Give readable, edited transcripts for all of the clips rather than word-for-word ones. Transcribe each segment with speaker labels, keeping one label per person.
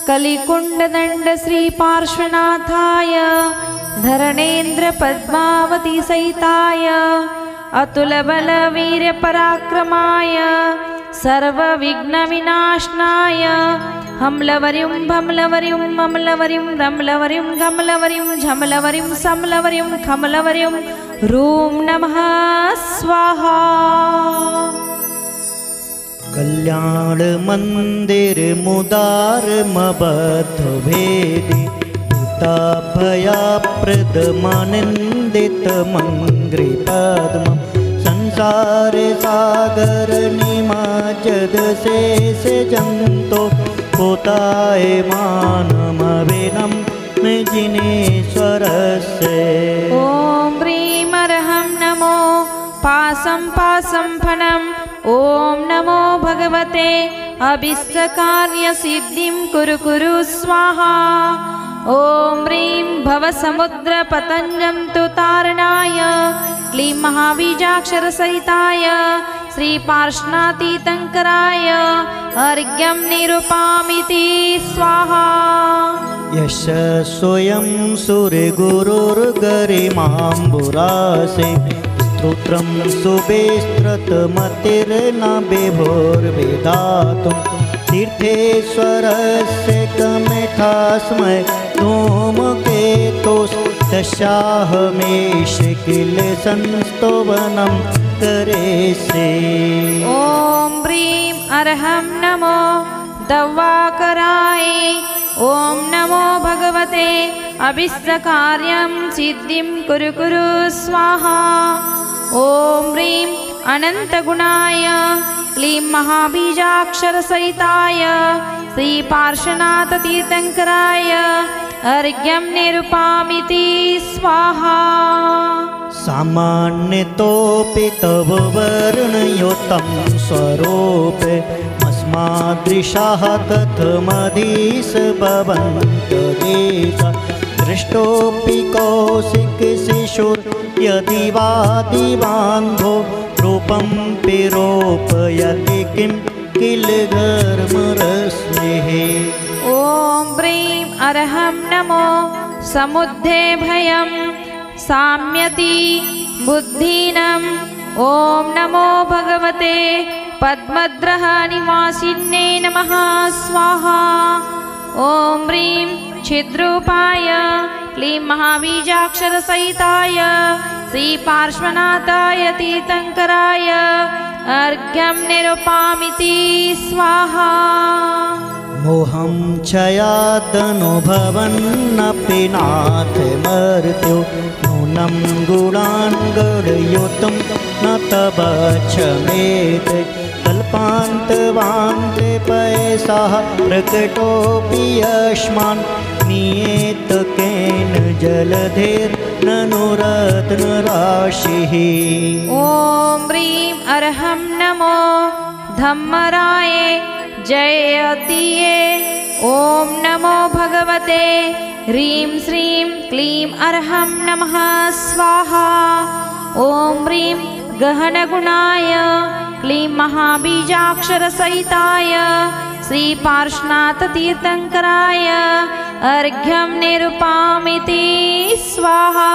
Speaker 1: कलिकुंडदंड श्री पार्श्वनाथाय धरणेन्द्र पद्मावती सहिताय अतुल बल वीर पराक्रमाय सर्व विघ्न विनाशनाय हमलवरिं भमलवरिं ममलवरिं रमलवरिं गमलवरिं झमलवरिं समलवरिं खमलवरिं रूं नमः स्वाहा।
Speaker 2: कल्याण मंदिर मुदार मबद्ध भेदी भयाप्रद मानंदित मंग्री पद्म संसार सागर निमज्जद शेष जंतो पोताय मानमवेनम जिनेश्वरस्य।
Speaker 1: ओम ह्रीं अर्हं नमो पासं पासं फणम् ओम नमो भगवते अभीष्टकार्य सिद्धिं कुरु कुरु स्वाहा। ओम ह्रीं भवसमुद्र पतंजं तु तारणाय क्लीं महाबीजाक्षर सहिताय श्री पार्श्वनाथीतंकराय अर्घ्यं निरूपामिति स्वाहा।
Speaker 2: यश स्वयं सूर्यगुरुर्गरिमाम्बुरासे स्तोत्रं सुबेस्त्रतमतिर्न बिभोर्वेदातुं तीर्थेश्वरस्य कमेठास्मै धूमकेतुस्तस्याहमेष किल संस्तवनं करेसे।
Speaker 1: ओम ह्रीं अर्हं नमो दव्वाकराय ओम नमो भगवते अभीष्टकार्यं सिद्धिं कुरु कुरु स्वाहा। ओम ह्रीं अनंतगुणाय क्लीं महाबीजाक्षर सहिताय श्री पार्श्वनाथ तीर्थंकराय अर्घ्यं निरूपामिति स्वाहा।
Speaker 2: सामान्यतोऽपि तव वर्णयुतं स्वरूपे अस्मादृशाः कथमधीश भवन्तगीता दृष्टोऽपि कौशिकशिशुर् यदि वा दिवान्धो रूपं पिरोपयति किं किल घर्मरश्मिः।
Speaker 1: ओम ह्रीं अर्हं नमो समुद्धे भयं साम्यति बुद्धिनम् ओम नमो भगवते पद्मद्रह निवासिन्ये नमः स्वाहा। ओम ह्रीं छिद्रूपाय क्लीं महाबीजाक्षर सहिताय श्री पार्श्वनाथाय तीर्थंकराय अर्घ्यं निरूपामिति स्वाहा।
Speaker 2: मोहं क्षयादनुभवन्नपि नाथ मर्त्यो नूनं गुणान् गणयुतं न तव क्षमेत कल्पान्तवान्ते पयसाः प्रकटोऽपि यस्मान् नियेत केन जलधेर्ननु रत्नराशिः।
Speaker 1: ओम ह्रीं अर्हं नमो धम्मराय जयतिये ओम नमो भगवते ह्रीं श्रीं क्लीं अर्हं नमः स्वाहा। ओम ह्रीं गहनगुणाय क्लीं महाबीजाक्षर सहिताय श्री पार्श्वनाथ तीर्थंकराय अर्घ्यं निरूपामिति स्वाहा।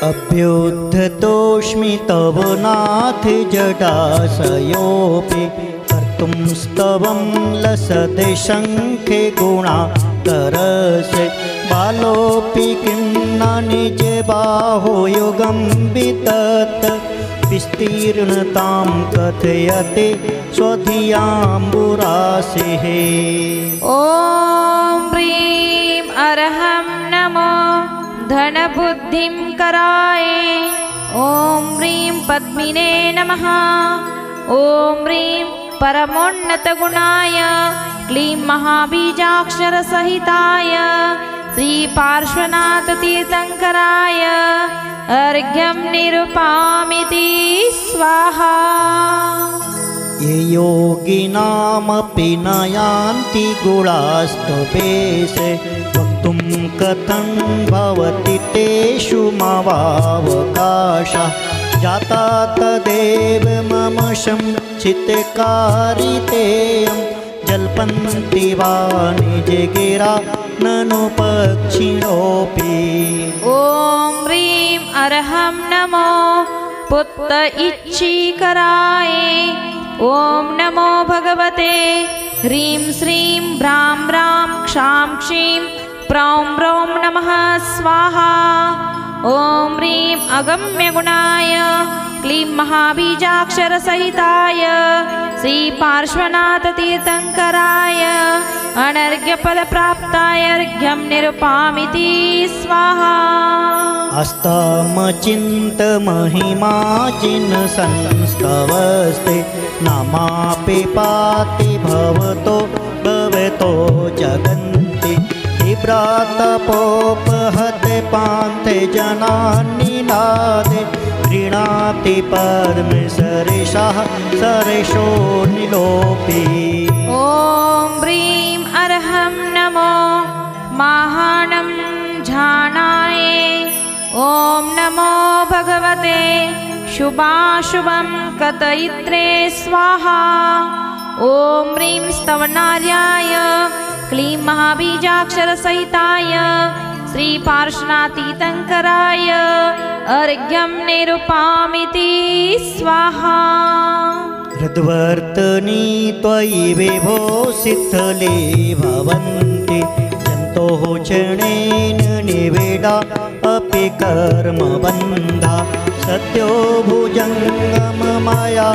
Speaker 2: अभ्युद्धतोऽस्मि तव नाथ जटाशयोऽपि कर्तुं स्तवं लसते शङ्खे गुणाकरसे बालोऽपि किं न निज बाहो युगं वितत् विस्तीर्णतां कथयते स्वधियाम्बुरासेः।
Speaker 1: ओम ह्रीं अर्हं नमो धनबुद्धिं कराय ओम ह्रीं पद्मिने नमः। ओम ह्रीं परमोन्नतगुणाय क्लीं महाबीजाक्षर सहिताय श्री पार्श्वनाथ तीर्थंकराय अर्घ्यं निरूपामिति स्वाहा।
Speaker 2: ये योगिनामपि न यान्ति गुणास्तपेशे वक्तुं कथं भवति तेषु मवावकाशः जाता तदेव मम संचितकारितेयं जल्पन्ति वा निजगिरा ननु पक्षिणोऽपि।
Speaker 1: ॐ ह्रीं अरहं नमो पुत्त इच्छीकराय। ॐ नमो भगवते ह्रीं श्रीं ब्रां ब्रां क्षां क्षीं प्रौं प्रौं नमः स्वाहा। ॐ ह्रीं अगम्यगुणाय क्लीं महाबीजाक्षरसहिताय श्रीपार्श्वनाथतीर्थङ्कराय अनर्घ्यपदप्राप्ताय अर्घ्यं निरुपामिति स्वाहा।
Speaker 2: अस्तमचिन्तमहिमाजिन संस्तवस्ते नामापि पाति भवतो भवतो जगन्ति तीव्रातपोपहते पान्थे जनान्निनादे गृह्णाति पद्मसरेशः सरेशो निलोपि।
Speaker 1: ॐ ह्रीं अरहं नमो महानं झानाय। ॐ नमो भगवते शुभाशुभं कथयित्रे स्वाहा। ॐ ह्रीं स्तवनार्याय क्लीं महाबीजाक्षरसहिताय श्रीपार्श्वनाथतीर्थङ्कराय अर्घ्यं निरुपामिति स्वाहा।
Speaker 2: हृद्वर्तनी त्वयि विभो शिथिले भवन्ति जन्तोः क्षणेन निवेदा अपि कर्मबन्धा सत्यो भुजङ्गम माया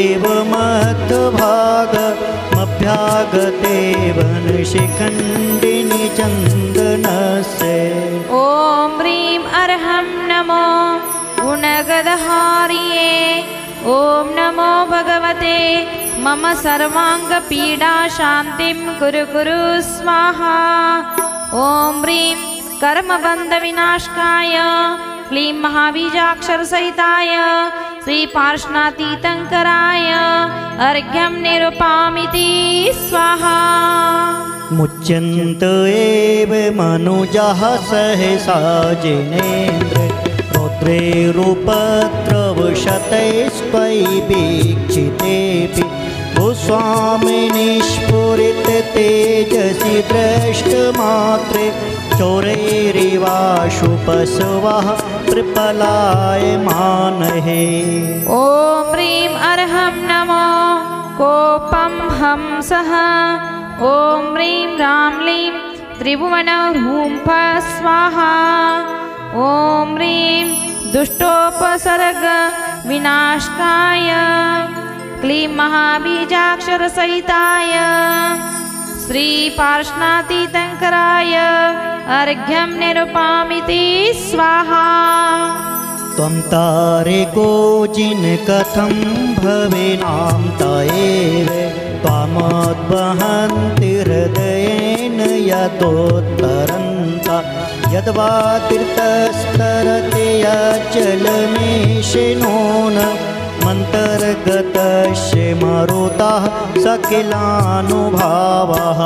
Speaker 2: एव मध्यभागमभ्यागते वनशिखण्डिनि चन्दनस्य।
Speaker 1: ॐ ह्रीं अरहं नमो गुणगदहारिये। ॐ नमो भगवते मम सर्वाङ्गपीडाशान्तिं कुरु कुरु स्वाहा। ॐ ह्रीं कर्मबन्धविनाशकाय क्लीं महाबीजाक्षरसहिताय श्रीपार्श्वनाथतीर्थङ्कराय अर्घ्यं निरुपामिति स्वाहा।
Speaker 2: मुच्यन्त एव मनुजः सहसा जिनेन्द्र रौद्रैरुपद्रवशतैस्त्वयि वीक्षितेऽपि गोस्वामिनि स्फुरित तेजसि दृष्टमात्रे चोरैरिवाशु पशवः प्रपलायमानहे।
Speaker 1: ॐ ह्रीं अरहं नमो कोपं हंसः। ॐ ह्रीं राम्लीं त्रिभुवनहुंफ स्वाहा। ॐ ह्रीं दुष्टोपसर्ग विनाशकाय क्लीं महाबीजाक्षरसहिताय श्रीपार्श्वनाथतीर्थङ्कराय अर्घ्यं निरुपामिति स्वाहा।
Speaker 2: त्वं तारको जिन कथं भवेनां तयेव त्वामद्वहन्ति हृदयेन यतोत्तरन्ता यद्वा तीर्थस्तरते अचलमेषेणो न मन्तर्गतस्य मरुतः सकिलानुभावः।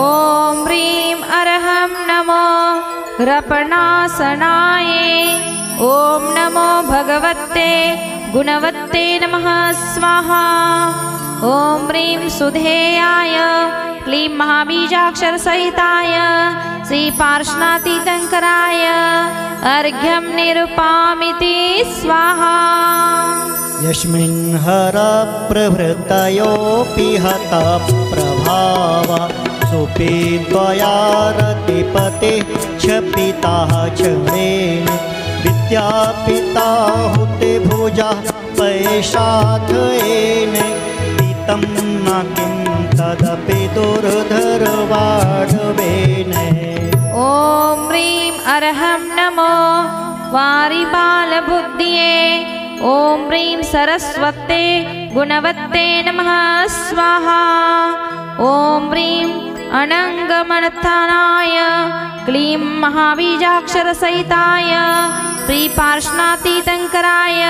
Speaker 1: ॐ ह्रीं अरहं नमो रपणासनाय। ॐ नमो भगवते गुणवते नमः स्वाहा। ॐ ह्रीं सुधेयाय क्लीं महाबीजाक्षरसहिताय श्रीपार्श्वनाथतीर्थङ्कराय अर्घ्यं निरुपामिति स्वाहा।
Speaker 2: यस्मिन् हरप्रभृतयोऽपि हता प्रभावा सोऽपि त्वया रतिपते क्षपिताः क्षणेन विद्यापिता हुते भुजा पैशाथयेन पीतं न किं तदपि दुर्धरवाढवेन।
Speaker 1: ॐ ह्रीं अरहं नमो वारिबालबुद्धिये। ॐ ह्रीं सरस्वते गुणवते नमः स्वाहा। ॐ ह्रीं अनङ्गमनथनाय क्लीं महाबीजाक्षरसहिताय श्रीपार्श्वनाथतीर्थङ्कराय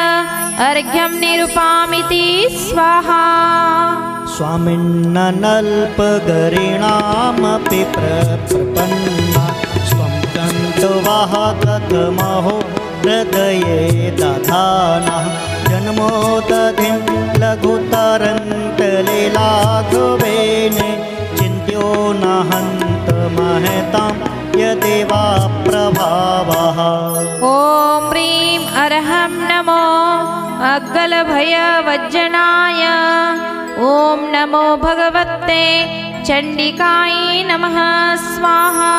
Speaker 1: अर्घ्यं निरुपामिति स्वाहा
Speaker 2: स्वामिन्नल्पगरीणामपि प्रपन्ना स्वं कन्तुवाह कथमहो हृदये दधानः जन्मोदधिं लघुतरन्तलीलाघवेन चिन्त्यो न हन्त महतां यदेवा प्रभावः
Speaker 1: ॐ ह्रीं अर्हं नमो अग्गलभयवज्जनाय ॐ नमो भगवते चण्डिकायै नमः स्वाहा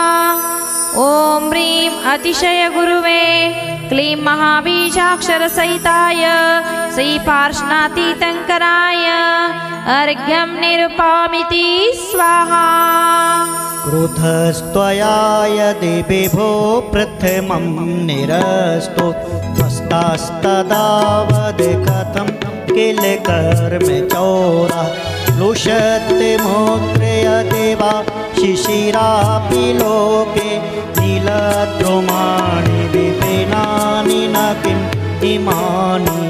Speaker 1: ॐ ह्रीं अतिशयगुरुवे क्लीं महाबीजाक्षरसहिताय श्रीपार्श्वनाथतीर्थङ्कराय अर्घ्यं निरुपामिति स्वाहा
Speaker 2: क्रुधस्त्वया यदि विभो प्रथमं निरस्तो त्वस्तास्तदावद् कथं किल कर्म चौरः लुषते मूत्रयदि वा शिशिरापि लोके नीलद्रुमाणि विपिनानि न किम् इमानि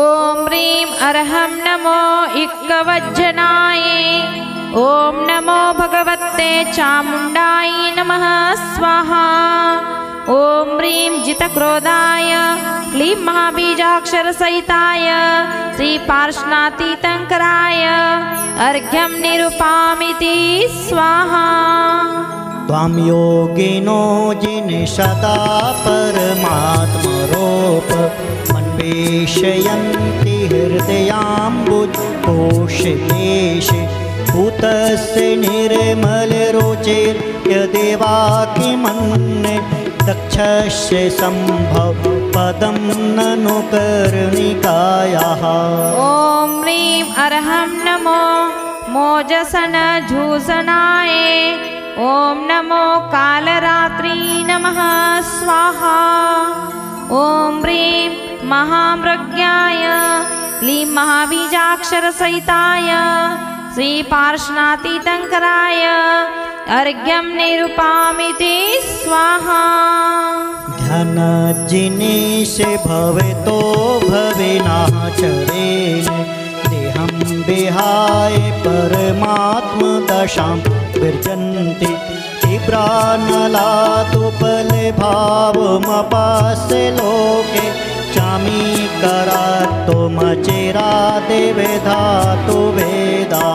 Speaker 1: ॐ ह्रीं अर्हं नमो इक्कवज्जनाय ॐ नमो भगवते चामुण्डाय नमः स्वाहा ॐ ह्रीं जितक्रोधाय क्लीं महाबीजाक्षरसहिताय श्रीपार्श्वनाथतीर्थङ्कराय अर्घ्यं निरुपामिति स्वाहा
Speaker 2: त्वां योगिनो जिनिषदा परमात्मरूप मन्वेषयन्ति हृदयाम्बुजकोशकेशे भूतस्य निर्मलरुचिर्यदेवा किमन्ये दक्षस्य सम्भव पदं ननु कर्णिकायाः
Speaker 1: ॐ ह्रीं अर्हं नमो मोजसनझूसनाय ॐ नमो कालरात्रि नमः स्वाहा ॐ ह्रीं महामृग्याय क्लीं महाबीजाक्षरसहिताय श्रीपार्श्वनाथतीर्थङ्कराय अर्घ्यं निरुपामिति स्वाहा
Speaker 2: ध्यानजिनेश भवतो भविनाचरेण देहं विहाय परमात्मदशां विर्जन्ति तीव्रानलातुपलभावमपास्य लोके चामीकरात्तुमचिरादिविधातु वेदा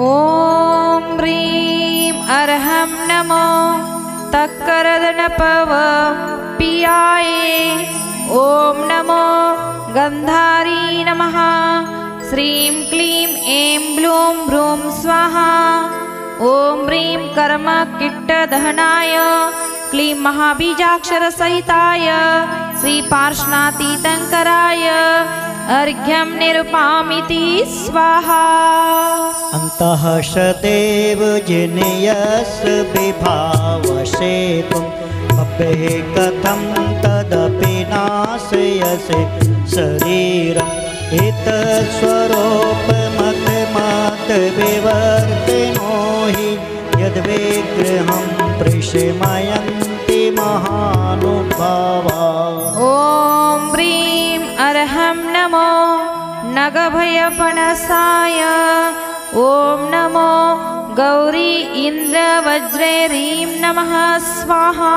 Speaker 1: ॐ ह्रीं अर्हं नमो तक्करदनपवपियाय ॐ नमो गन्धारी नमः श्रीं क्लीं ऐं ब्लूं भ्रूं स्वाहा ॐ ह्रीं कर्मकिट्टदहनाय क्लीं महाबीजाक्षरसहिताय श्रीपार्श्वनाथतीर्थङ्कराय अर्घ्यं निरुपामिति स्वाहा
Speaker 2: अन्तः सदेव जिनयस् विभावसेतुं पप्पे कथं तदपि नाशयसे शरीरम् एतत्स्वरूपमतमतविवर्तिनो हि यद्विग्रहं प्रशमयन्ति महानुभावा
Speaker 1: ॐ ह्रीं अर्हं नमो नगभयपणसाय ॐ नमो गौरी इन्द्रवज्रे ह्रीं नमः स्वाहा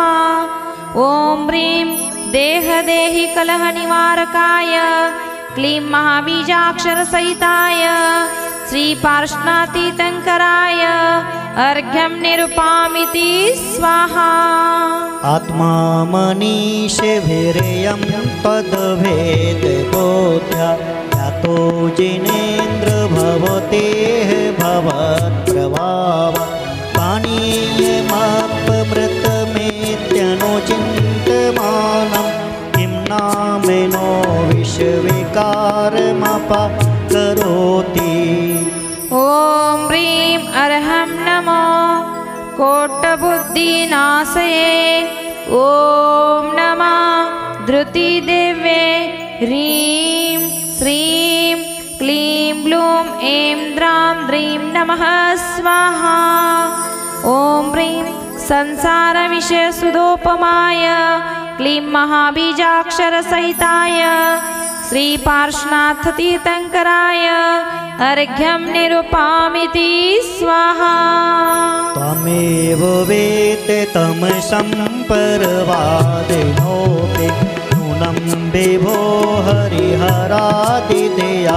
Speaker 1: ॐ ह्रीं देहदेहि कलहनिवारकाय क्लीं महाबीजाक्षरसहिताय श्रीपार्श्वनाथतीर्थङ्कराय अर्घ्यं निरुपामिति स्वाहा
Speaker 2: आत्मा मनीषभिर्यं पदभेदबोध्या यातो जिनेन्द्र भवतेः भवत्प्रभाव पानीयमपमृतमेत्यनुचिन्तमानं किं नामेनो विषविकारमपकरोति
Speaker 1: ॐ ह्रीं अर्हं नमो कोट्टबुद्धिनाशये ॐ नमः धृतिदेव्ये ह्रीं श्रीं क्लीं ब्लूं ऐं द्रां द्रीं नमः स्वाहा ॐ ह्रीं संसारविषयसुधोपमाय क्लीं महाबीजाक्षरसहिताय श्रीपार्श्वनाथतीर्थङ्कराय अर्घ्यं निरुपामिति स्वाहा।
Speaker 2: त्वमेव वेत्ते तमसं परवादिनोऽपि नूनं विभो हरिहरादिदेया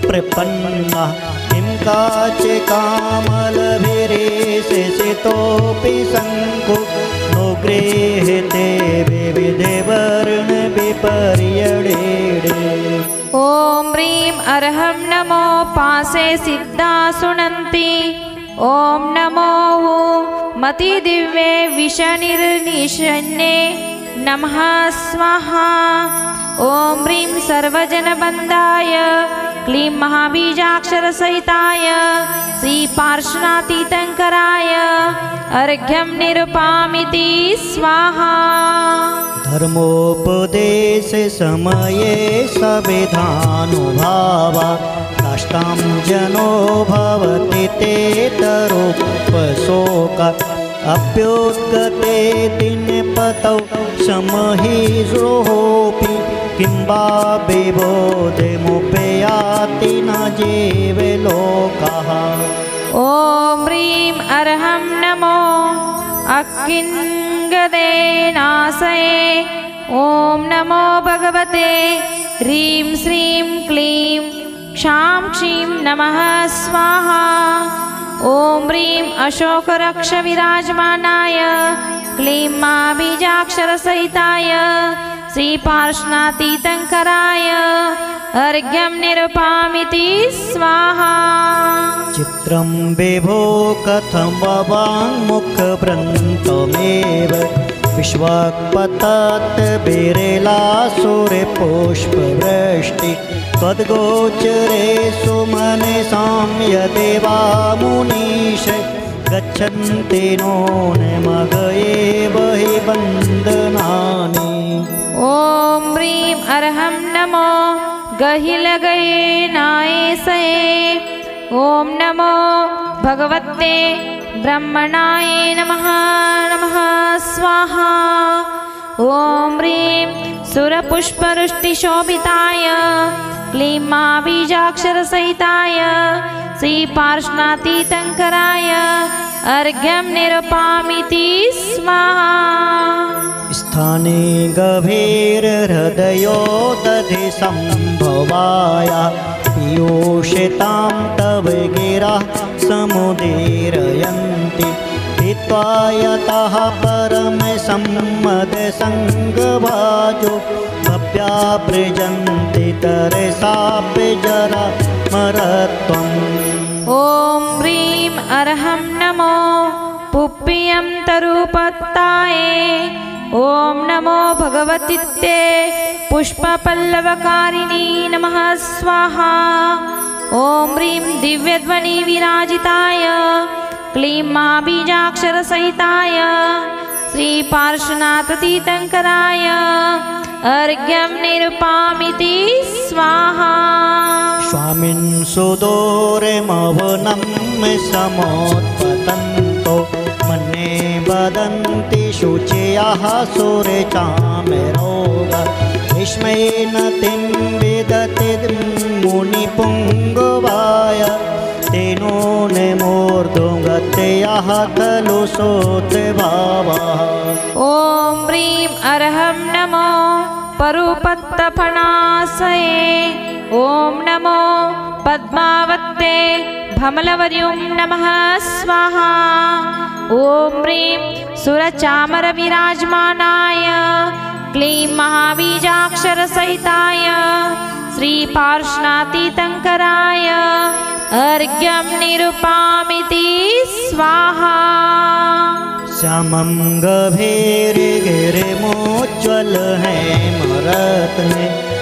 Speaker 2: प्रपन्नः किं काचे कामलभिरेषितोऽपि शङ्कुः नो गृह्यते विविधे वर्णविपर्यडे।
Speaker 1: ॐ ह्रीं अर्हं नमो पासे सिद्धा सुनन्ति। ॐ नमो मतिदिव्ये विषनिर्निशन्ये नमः स्वाहा। ॐ ह्रीं सर्वजनबन्धाय क्लीं महाबीजाक्षरसहिताय श्रीपार्श्वनाथतीर्थङ्कराय अर्घ्यं निरुपामिति स्वाहा।
Speaker 2: धर्मोपदेश समये सविधानुभावा काष्ठां जनो भवति ते तरोपशोक अप्योत्गते दिनपतौ समहिरोऽपि किं वा विबोधमुपयाति न जीवे लोकः।
Speaker 1: ॐ ह्रीं अर्हं नमो अकिङ्गदेनाशये। ॐ नमो भगवते ह्रीं श्रीं क्लीं क्षां क्षीं नमः स्वाहा। ॐ ह्रीं अशोकरक्षविराजमानाय क्लीं महाबीजाक्षरसहिताय श्रीपार्श्वनाथतीर्थङ्कराय अर्घ्यं निरुपामिति स्वाहा।
Speaker 2: चित्रं विभो कथं वाङ्मुखवृन्तमेव विश्वक्पतत् विरलासुरपुष्पवृष्टि त्वद्गोचरे सुमनसां यदेवा मुनीश गच्छन्ति नो नमगये हि वन्दनानि।
Speaker 1: ॐ ह्रीं अर्हं नमो गहिलगयेनायसये। ॐ नमो भगवते ब्रह्मणाय नमः नमः स्वाहा। ॐ ह्रीं सुरपुष्पवृष्टिशोभिताय क्लीं महाबीजाक्षरसहिताय श्रीपार्श्वनाथतीर्थङ्कराय अर्घ्यं निरुपामिति स्वाहा।
Speaker 2: स्थाने गभीरहृदयो दधि सम्भवाय पीयूषितां तव गिरः समुदीरयन्ति हित्वा यतः परमसम्मदसङ्गभाजो भव्याभृजन्ति तरसापि जरामरत्वम्।
Speaker 1: ॐ ह्रीं अर्हं नमो पुप्पियं तरुपत्ताये। ॐ नमो भगवतीत्ते पुष्पपल्लवकारिणी नमः स्वाहा। ॐ ह्रीं दिव्यध्वनिविराजिताय क्लीं महाबीजाक्षरसहिताय श्रीपार्श्वनाथतीर्थङ्कराय अर्घ्यं निरुपामिति स्वाहा।
Speaker 2: स्वामिन् सुदूरमवनं समोत्पतन्तो मन्ये वदन्ति शुचयः सुरचामेरोग विस्मयेन तिं विदति मुनिपुङ्गवाय तेनो निमूर्धुगतयः खलु सोतभावः।
Speaker 1: ॐ ह्रीं अर्हं नमो परुपत्तफणासये। ॐ नमो पद्मावत्ते भमलवर्युं नमः स्वाहा। ॐ ह्रीं सुरचामरविराजमानाय क्लीं महाबीजाक्षरसहिताय श्रीपार्श्वनाथतीर्थङ्कराय अर्घ्यं निरुपामिति स्वाहा।
Speaker 2: श्यामं गभीरगिरिमोज्ज्वल हेमरत्न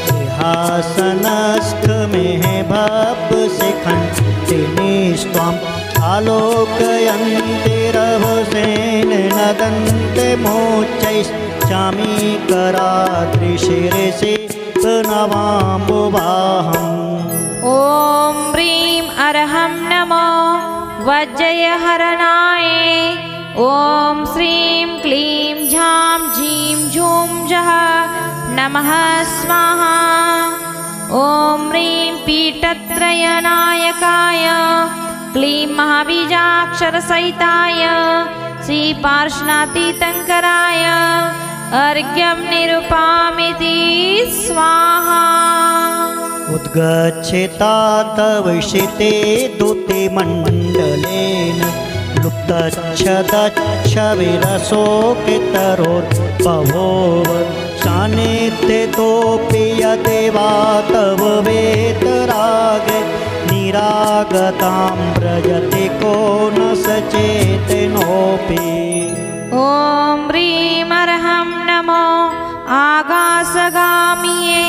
Speaker 2: सिंहासनस्थ में भव शिखण्डिनीस्त्वाम् आलोकयन्ति रभसेन नदन्ते मोच्चैश्चामीकराद्रिशिरसि नवाम्बुवाहम्।
Speaker 1: ॐ ह्रीं अर्हं नमो वज्रयहरणाय। ॐ श्रीं क्लीं झां झीं झूं बीजः नमः स्वाहा। ॐ ह्रीं पीठत्रयनायकाय क्लीं महाबीजाक्षरसहिताय श्रीपार्श्वनाथतीर्थङ्कराय अर्घ्यं निरुपामीति स्वाहा।
Speaker 2: उद्गच्छेतात विशिते दूतिमण्डलेन लुप्तच्छदच्छ विरसोऽपितरोद्भवोव सान्निध्यतोऽपि यदेवा तव वेतरागे निरागतां व्रजति को न सचेतनोऽपि।
Speaker 1: ॐ ह्रीं अर्हं नमो आकाशगामिये।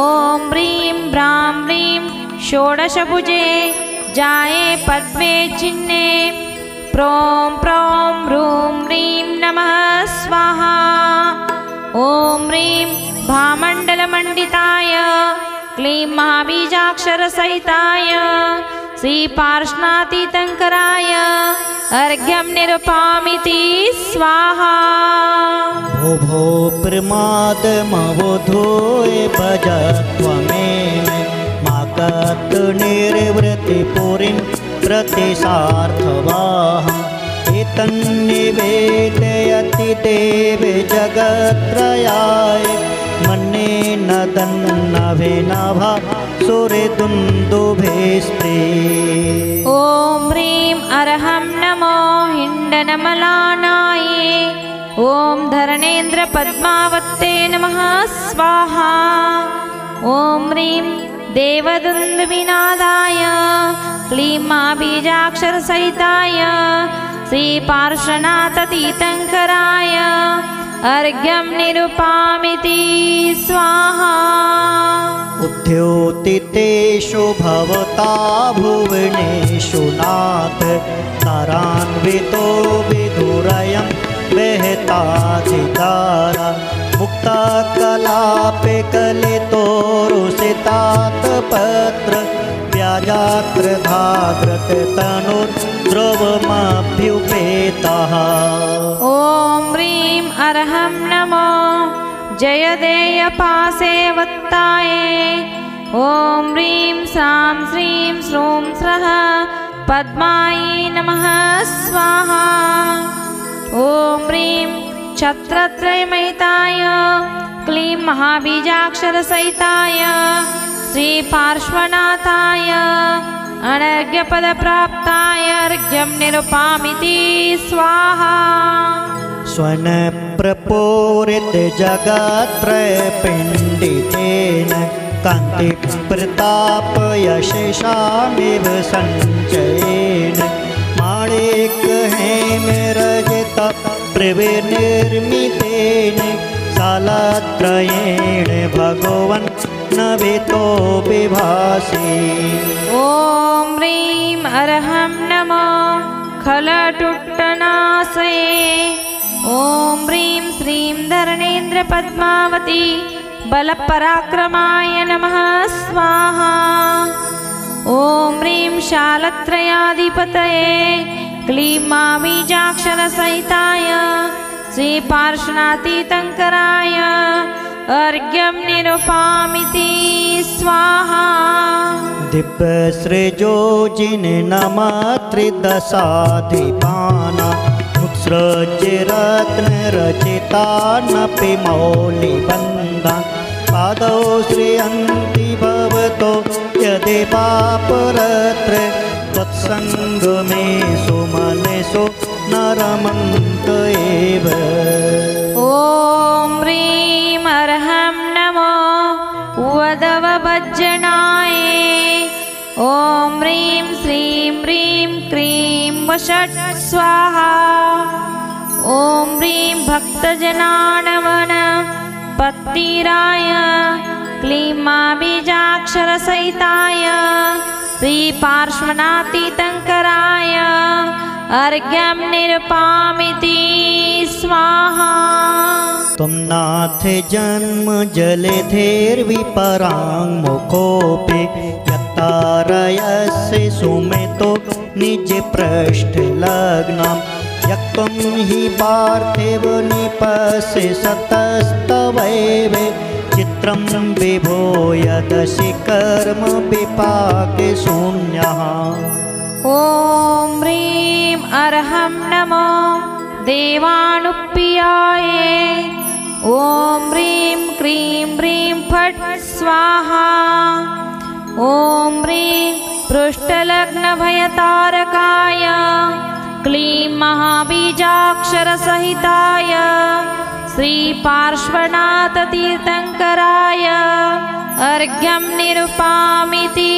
Speaker 1: ॐ ह्रीं ब्रां ह्रीं षोडशभुजे जाये पद्मे चिन्ने प्रों प्रौं ह्रूं ह्रीं नमः स्वाहा। ॐ ह्रीं भामण्डलमण्डिताय क्लीं महाबीजाक्षरसहिताय श्रीपार्श्वनाथतीर्थङ्कराय अर्घ्यं निरुपामीति स्वाहा।
Speaker 2: भो भो प्रमादमवधूय भजत्वमेन माकर्तुर्निवृत्तिपुरीं प्रतिसार्थवाहम् एतन्निवेदयति देवी जगत्त्रयाय मन्ये नदन्नभिनभा सुरदुन्दुभेस्ते।
Speaker 1: ॐ ह्रीं अर्हं नमो हिण्डनमलानाय। ॐ धरणेन्द्रपद्मावत्ते नमः स्वाहा। ॐ ह्रीं देवदुन्दुभिनादाय क्लीं महाबीजाक्षरसहिताय श्रीपार्श्वनाथतीर्थङ्कराय अर्घ्यं निरुपामीति स्वाहा।
Speaker 2: उद्योतितेषु भवता भुवनेषु नाथ तारान्वितो विधुरयं वहताधिकारा मुक्ताकलापे कलितोरुषितात्पत्र व्याजात्रधाग्रत तनुर्द्रवमभ्युपेतः।
Speaker 1: ॐ ह्रीं अर्हं नमो जयदेयपासेवत्ताय। ॐ ह्रीं श्रां श्रीं श्रूं स्रः पद्मायै नमः स्वाहा। ॐ ह्रीं छत्रत्रयमहिताय क्लीं महाबीजाक्षरसहिताय श्रीपार्श्वनाथाय अनर्घ्यपदप्राप्ताय अर्घ्यं निरुपामीति स्वाहा।
Speaker 2: स्वनप्रपूरितजगत्त्रयपिण्डितेन कान्तिप्रतापयशेषामिव सञ्चयेन माणिक्यहेमरजत प्रविनिर्मितेन शालात्रयेण भगवन् नवितो विभासि।
Speaker 1: ॐ ह्रीं अर्हं नमो खलटुट्टनाशये। ॐ ह्रीं श्रीं धरणेन्द्रपद्मावती बलपराक्रमाय नमः स्वाहा। ॐ ह्रीं शालत्रयाधिपतये क्लीं महाबीजाक्षरसहिताय श्रीपार्श्वनाथतीर्थङ्कराय अर्घ्यं निरुपामीति स्वाहा।
Speaker 2: दिव्यसृजोजिन नमः त्रिदशाधिपाना उत्सृज्यरत्नरचितानपि मौलिबन्धा पादौ श्रियन्ति भवतो यदि पापरत्र तत्सङ्गमेषु मनेषु न रमन्त एव।
Speaker 1: ॐ ह्रीं अर्हं नमो वदवभज्जनाय। ॐ ह्रीं श्रीं ह्रीं क्रीं वषट् स्वाहा। ॐ ह्रीं भक्तजनानवन पत्तिराय क्लीं महाबीजाक्षरसहिताय श्रीपार्श्वनाथतीर्थङ्कराय अर्घ्यं निरुपामीति स्वाहा।
Speaker 2: त्वं नाथ जन्म जलधेर्विपराङ्मुखोऽपि यत्तारयस्य सुमितो निजपृष्ठलग्नां यक्त्वं हि पार्थिव निपस्य सतस्तवैवे चित्रं विभो यदसि कर्म विपाके शून्यः
Speaker 1: ॐ ह्रीं अर्हं नमो देवानुप्रियाये ॐ ह्रीं क्रीं ह्रीं फट् स्वाहा ॐ ह्रीं पृष्ठलग्नभयतारकाय क्लीं महाबीजाक्षरसहिताय श्रीपार्श्वनाथतीर्थङ्कराय अर्घ्यं निरुपामीति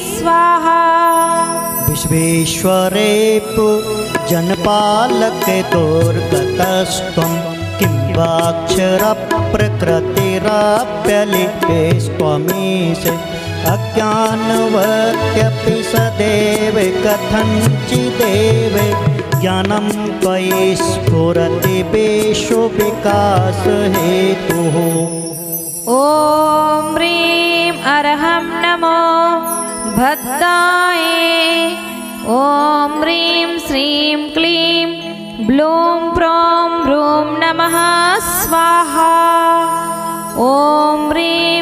Speaker 1: स्वाहा
Speaker 2: विश्वेश्वरेषु जनपालके दुर्गतस्त्वं किं वाक्षरप्रकृतिराप्यलिकेस्त्वमीश अज्ञानवत्यपि सदैव कथञ्चिदेव ज्ञानं त्वयि स्फुरति वेषु विकासहेतुः
Speaker 1: ॐ ह्रीं अर्हं नमो भद्राये ॐ ह्रीं श्रीं क्लीं ब्लूं प्रों भ्रूं नमः स्वाहा ॐ ह्रीं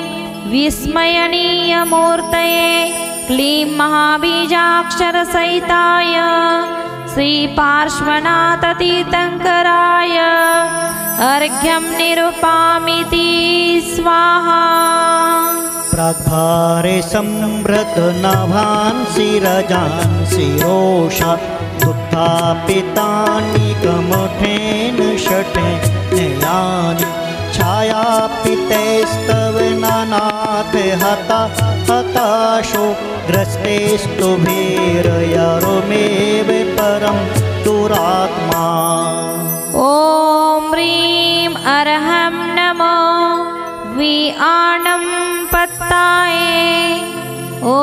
Speaker 1: विस्मयनीयमूर्तये क्लीं महाबीजाक्षरसहिताय श्रीपार्श्वनाथतीर्थङ्कराय अर्घ्यं निरुपामीति स्वाहा
Speaker 2: प्राग्भारे संभृतनभांसि रजांसि रोषा उत्थापितानि कमठेन शठेन यानि छायापितैस्तव नानाथ हताशो ग्रस्तेस्तुभिर्यरुमेव परं दुरात्मा
Speaker 1: ॐ ह्रीं अर्हं नमो विआणं पत्ताये ॐ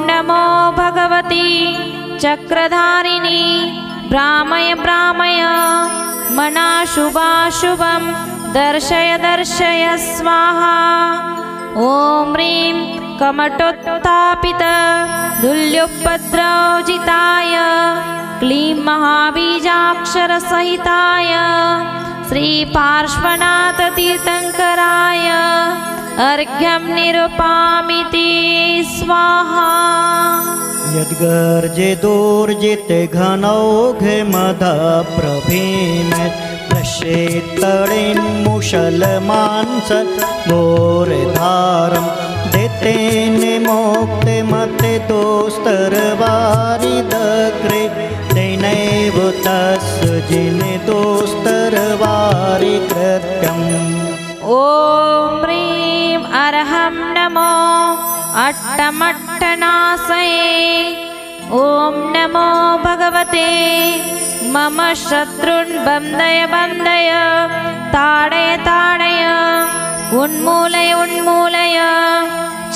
Speaker 1: नमो भगवती चक्रधारिणी भ्रामय भ्रामय मनाशुभाशुभं दर्शय दर्शय स्वाहा ॐ ह्रीं कमटोत्थापित दुल्योपद्रवजिताय क्लीं महाबीजाक्षरसहिताय श्रीपार्श्वनाथतीर्थङ्कराय अर्घ्यं निरुपामीति स्वाहा
Speaker 2: यद्गर्जितोर्जिते घनौघमदप्रभीम प्रश्येत्तडिन्मुशलमांस घोरधारं देतेन मोक्ते मते दोस्तरवारिदग्रे तेनैव तस्य जिने दोस्तरवारि कृत्यम्
Speaker 1: ॐ ह्रीं अर्हं नमो अट्टमट्टनासये ॐ नमो भगवते मम शत्रुन् बन्धय बन्धय ताडय ताडय उन्मूलय उन्मूलय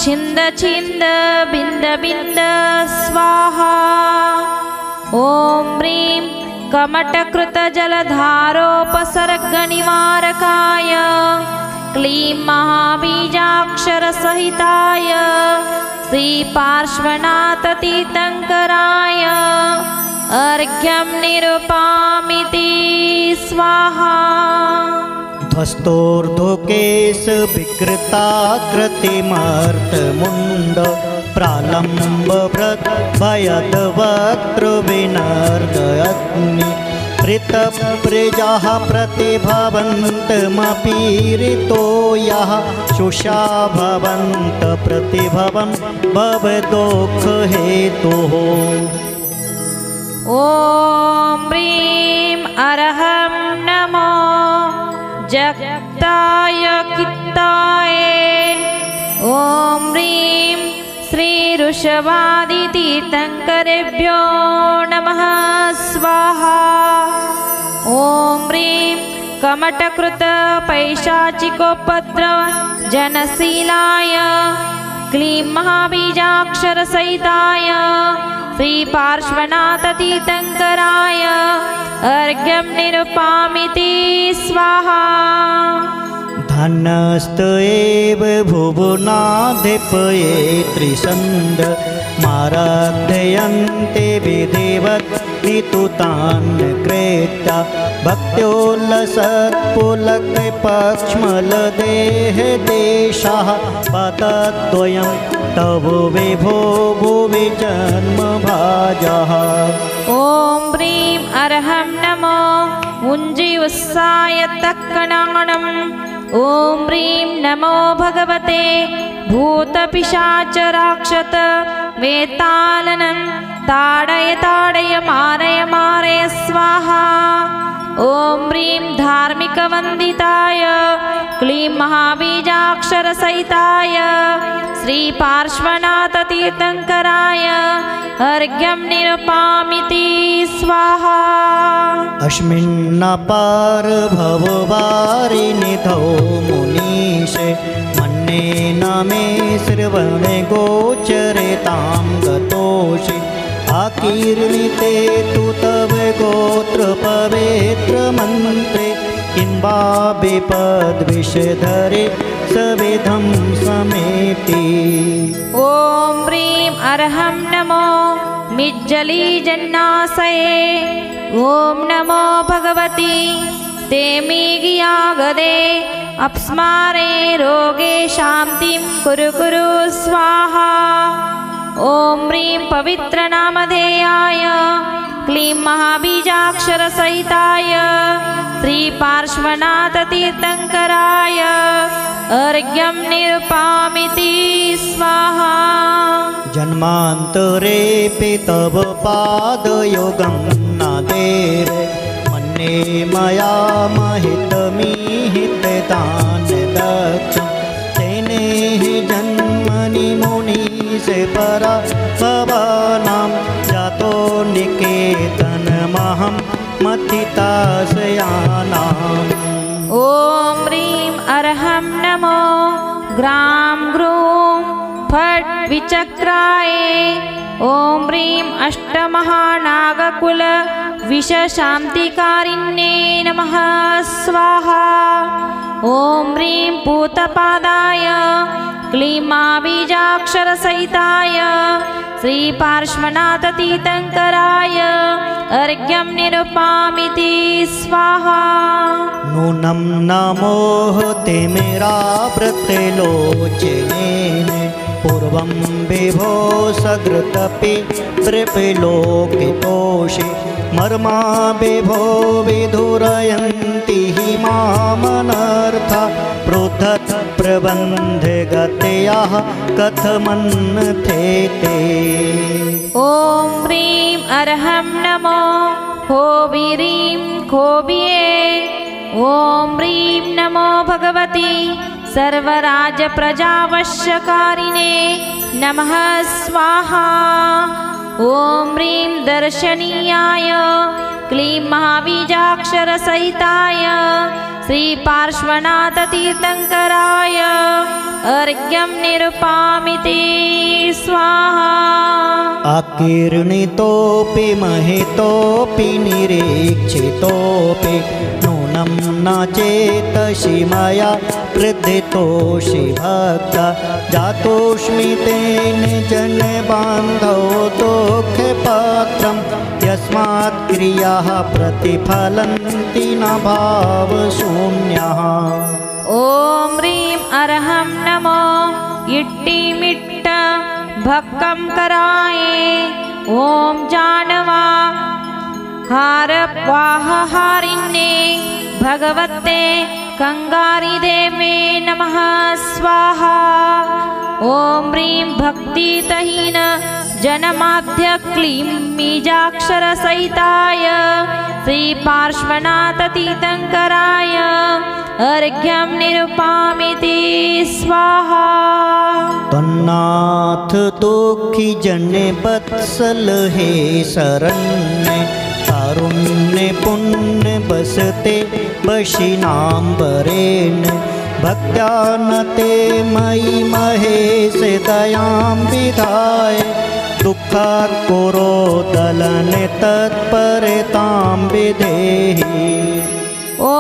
Speaker 1: छिन्द छिन्द बिन्द बिन्द स्वाहा ॐ ह्रीं कमटकृतजलधारोपसर्गनिवारकाय क्लीं महाबीजाक्षरसहिताय श्रीपार्श्वनाथतीर्थङ्कराय अर्घ्यं निरुपामीति स्वाहा
Speaker 2: ध्वस्तोर्ध्वकेश विकृताकृतिमर्तमुण्ड प्रालम्बभयद्वक्त्रविनर्दयग्नि प्रीतप्रजाः प्रतिभवन्तमपीरितो यः शुषा भवन्त प्रतिभवं भवदोःखहेतुः
Speaker 1: ॐ ह्रीं अर्हं नमो जगताय कित्ताय ॐ ह्रीं श्रीऋषभादितीर्थङ्करेभ्यो नमः स्वाहा ॐ ह्रीं कमटकृतपैशाचिकोपद्रव जनशीलाय क्लीं महाबीजाक्षरसहिताय श्रीपार्श्वनाथतीर्थङ्कराय अर्घ्यं निरुपामीति स्वाहा
Speaker 2: धनस्त एव भुवनाधिपये त्रिसन्द माराध्ययन्ते विधिवत् नितुतान्यकृत्या भक्त्योल्लसत्पुलकपक्ष्मलदेहदेशाः पतद्वयं तव विभो भुवि जन्मभाजः।
Speaker 1: ॐ ह्रीं अर्हं नमो उञ्जीवस्साय तक्कणाणम्। ॐ ह्रीं नमो भगवते भूतपिशाचराक्षत वेतालनं ताडय ताडय मारय मारय स्वाहा। ॐ ह्रीं धार्मिकवन्दिताय क्लीं महाबीजाक्षरसहिताय श्रीपार्श्वनाथतीर्थङ्कराय अर्घ्यं निरुपामिति स्वाहा।
Speaker 2: अस्मिन्नपार भववारिनिधौ मुनीशे मन्येन मे श्रवणे गोचरे तां गतोषि आकीर्णिते तु तव गोत्र पवित्रमन्त्रे किं वा विपद्विषधरे सविधं समेति।
Speaker 1: ॐ ह्रीं अर्हं नमो मिज्जलीजन्नासये। ॐ नमो भगवति ते मेघियागदे अप्स्मारे रोगे शान्तिं कुरु कुरु स्वाहा। ॐ ह्रीं पवित्रनामधेयाय क्लीं महाबीजाक्षरसहिताय श्रीपार्श्वनाथतीर्थङ्कराय अर्घ्यं निरुपामिति स्वाहा।
Speaker 2: जन्मान्तरेऽपि तव पादयोगं न देवे मन्ये मया महितमीहितदान् दक्षं तेने हि जन्मनि मुनीसे परा भवानां जातो निकेतनमहं मथिताशयानाम्।
Speaker 1: ॐ ह्रीं अर्हं नमो ग्रां ग्रूं फट् विचक्राय। ॐ ह्रीं अष्टमहानागकुल विषशान्तिकारिण्ये नमः स्वाहा। ॐ ह्रीं पूतपादाय क्लीं महाबीजाक्षरसहिताय श्रीपार्श्वनाथतीर्थङ्कराय अर्घ्यं निरुपामिति स्वाहा।
Speaker 2: नूनं नमोऽस्ते मेरा वृत्तिलोचनेन पूर्वं विभो सकृतपि त्रिपिलोकितोषे मर्मा विभो विधुरयन्ति हि मामनर्था पृथक् प्रबन्धगतयः कथमन्यते।
Speaker 1: ॐ ह्रीं अर्हं नमो होबिरीं खोबिये। ॐ ह्रीं नमो भगवति सर्वराजप्रजावश्यकारिणे नमः स्वाहा। ॐ ह्रीं दर्शनीयाय क्लीं महाबीजाक्षरसहिताय श्रीपार्श्वनाथतीर्थङ्कराय अर्घ्यं निरुपामिति स्वाहा।
Speaker 2: आकीर्णितोऽपि महितोऽपि निरीक्षितोऽपि नूनं न चेतसि मया वृद्धितोषि भक्ता जातोऽस्मि तेन जनबान्धो दुःखपात्रं यस्मात् क्रियाः प्रतिफलन्ति न भावशून्यः।
Speaker 1: ॐ ह्रीं अर्हं नमो इट्टिमिट्ट भक्कं कराये। ॐ जानवा हारवाहहारिण्ये भगवते कंगारिदेवे नमः स्वाहा। ॐ ह्रीं भक्तितहीन जनमाध्य क्लीं बीजाक्षरसहिताय श्रीपार्श्वनाथतीर्थङ्कराय अर्घ्यं निरुपामिति स्वाहा।
Speaker 2: तन्नाथ दुःखी जने वत्सल हे शरण्य कारुण्य पुण्य बसते बशिनाम्बरेण भक्त्या नते मयि महेश दयां विधाय दुःखात् कुरोदलने तत्परतां विधेहि।
Speaker 1: ॐ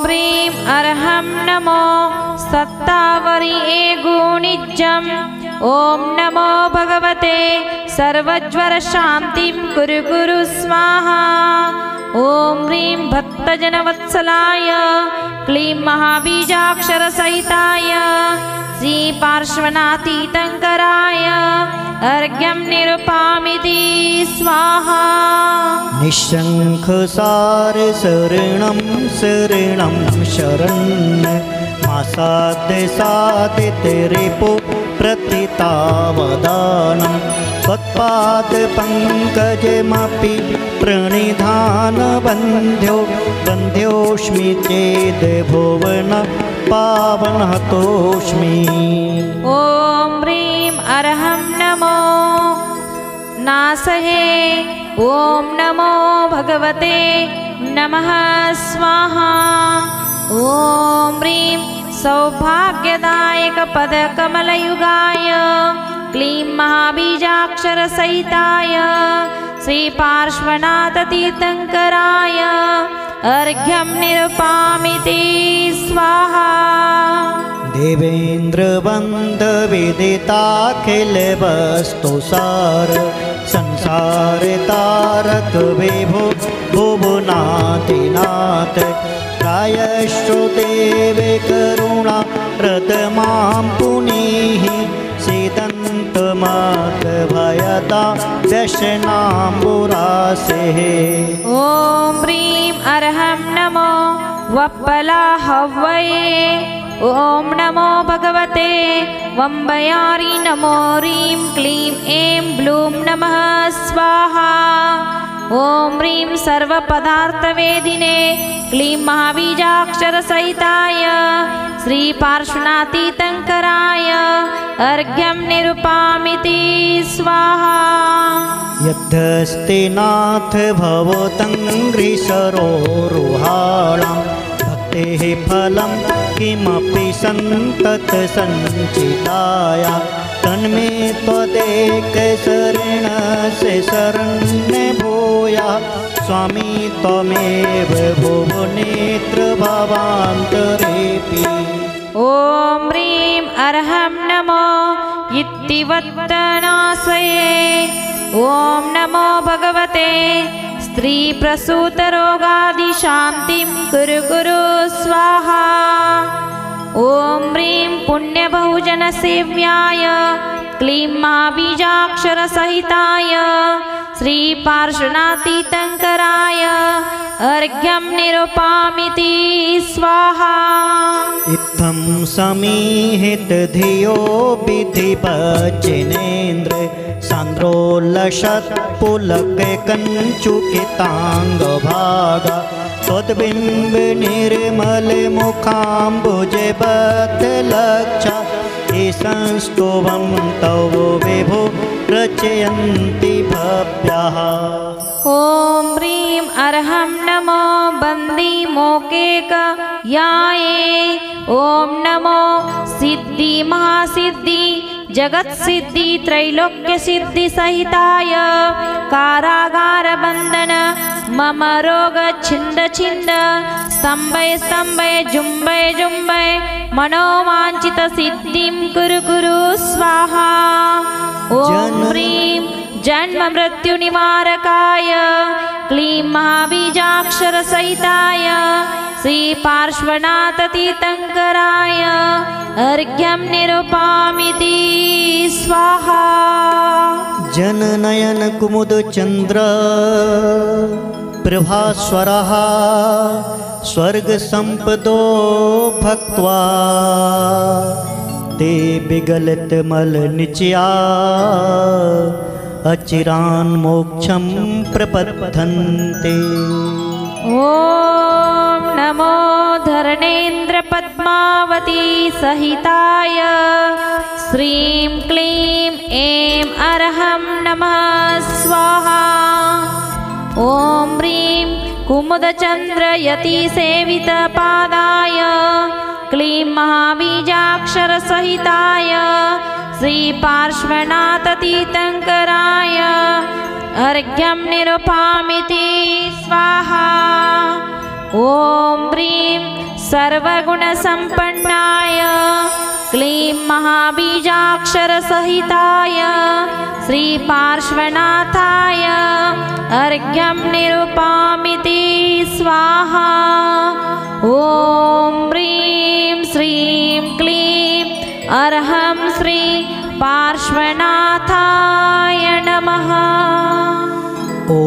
Speaker 1: ह्रीं अर्हं नमो सत्तावरि गुणिजम्। ॐ नमो भगवते सर्वज्वरशान्तिं कुरु कुरु स्वाहा। ॐ ह्रीं भक्तजनवत्सलाय क्लीं महाबीजाक्षरसहिताय श्रीपार्श्वनाथतीर्थङ्कराय अर्घ्यं निरुपामिति स्वाहा।
Speaker 2: निःशङ्खसार शरणं शरणं शरण्य मासाद्यसादितरिपु प्रतितावदानं त्वत्पादपङ्कजमपि प्रणिधानबन्ध्यो बन्ध्योऽस्मि चेद् भुवन पावनहतोऽस्मि।
Speaker 1: ॐ ह्रीं अर्हं नमो नासहे। ॐ नमो भगवते नमः स्वाहा। ॐ ह्रीं सौभाग्यदायकपदकमलयुगाय क्लीं महाबीजाक्षरसहिताय श्रीपार्श्वनाथतीर्थङ्कराय अर्घ्यं निरुपामिति स्वाहा।
Speaker 2: देवेन्द्रवन्दविदिताखिलवस्तुसार संसारतारक विभो भुवनादिनाथ प्रायश्चो देवे करुणा हृदमां पुनीः सीदन्तमार्गभयदा व्यसनाम्बुरासेः।
Speaker 1: ॐ ह्रीं अर्हं नमो वप्पलाहवये। ॐ नमो भगवते वम्बयारि नमो ह्रीं क्लीं ऐं ब्लूं नमः स्वाहा। ॐ ह्रीं सर्वपदार्थवेदिने क्लीं महाबीजाक्षरसहिताय श्रीपार्श्वनाथतीर्थङ्कराय अर्घ्यं निरुपामिति स्वाहा।
Speaker 2: यद्धस्ते नाथ भवतङ्घ्रिसरोरुहाणां भक्तेः फलं किमपि सन्ततसञ्चिताय तन्मे त्वदेकशरणस्य शरण्यभूया स्वामी त्वमेव भुवनेत्र भवान्तरेऽपि।
Speaker 1: ॐ ह्रीं अर्हं नमो इत्तिवत्तनाशये। ॐ नमो भगवते स्त्रीप्रसूतरोगादिशान्तिं कुरु कुरु स्वाहा। ॐ ह्रीं पुण्यबहुजनसेव्याय क्लीं महाबीजाक्षरसहिताय श्रीपार्श्वनाथतीर्थङ्कराय अर्घ्यं निरुपामिति स्वाहा।
Speaker 2: इत्थं समीहितधियो विधिवचनेन्द्र सान्द्रोल्लसत्पुलककञ्चुकिताङ्गभागा त्वद्बिम्बनिर्मलमुखाम्बुजबद्धलक्षा ये संस्तुवं तव विभो रचयन्ति भव्याः।
Speaker 1: ॐ ह्रीं अर्हं नमो बन्दिमोकेकयाये। ॐ नमो सिद्धि महासिद्धि जगत्सिद्धि त्रैलोक्यसिद्धि सहिताय कारागारबन्धन मम रोग छिन्द छिन्द स्तम्भय स्तम्भय जुम्बय जुम्बय मनोवाञ्छित सिद्धिं कुरु कुरु स्वाहा। ॐ ह्रीं जन्म मृत्यु निवारकाय क्लीं महाबीजाक्षरसहिताय श्रीपार्श्वनाथतीर्थङ्कराय अर्घ्यं निरुपामिति स्वाहा।
Speaker 2: जननयन कुमुदचन्द्र प्रभास्वरः स्वर्गसम्पदो भक्त्वा ते विगलितमलनिचया अचिरान् मोक्षं प्रपद्यन्ते।
Speaker 1: ॐ नमो धरणेन्द्रपद्मावती सहिताय श्रीं क्लीं ऐं अर्हं नमः स्वाहा। ॐ ह्रीं कुमुदचन्द्रयतिसेवितपादाय क्लीं महाबीजाक्षरसहिताय श्रीपार्श्वनाथतीर्थङ्कराय अर्घ्यं निरुपामिति स्वाहा। ॐ ह्रीं सर्वगुणसम्पन्नाय क्लीं महाबीजाक्षरसहिताय श्रीपार्श्वनाथाय अर्घ्यं निरूपयामि स्वाहा। ॐ ह्रीं श्रीं क्लीं अर्हं श्री पार्श्वनाथाय नमः।
Speaker 2: ॐ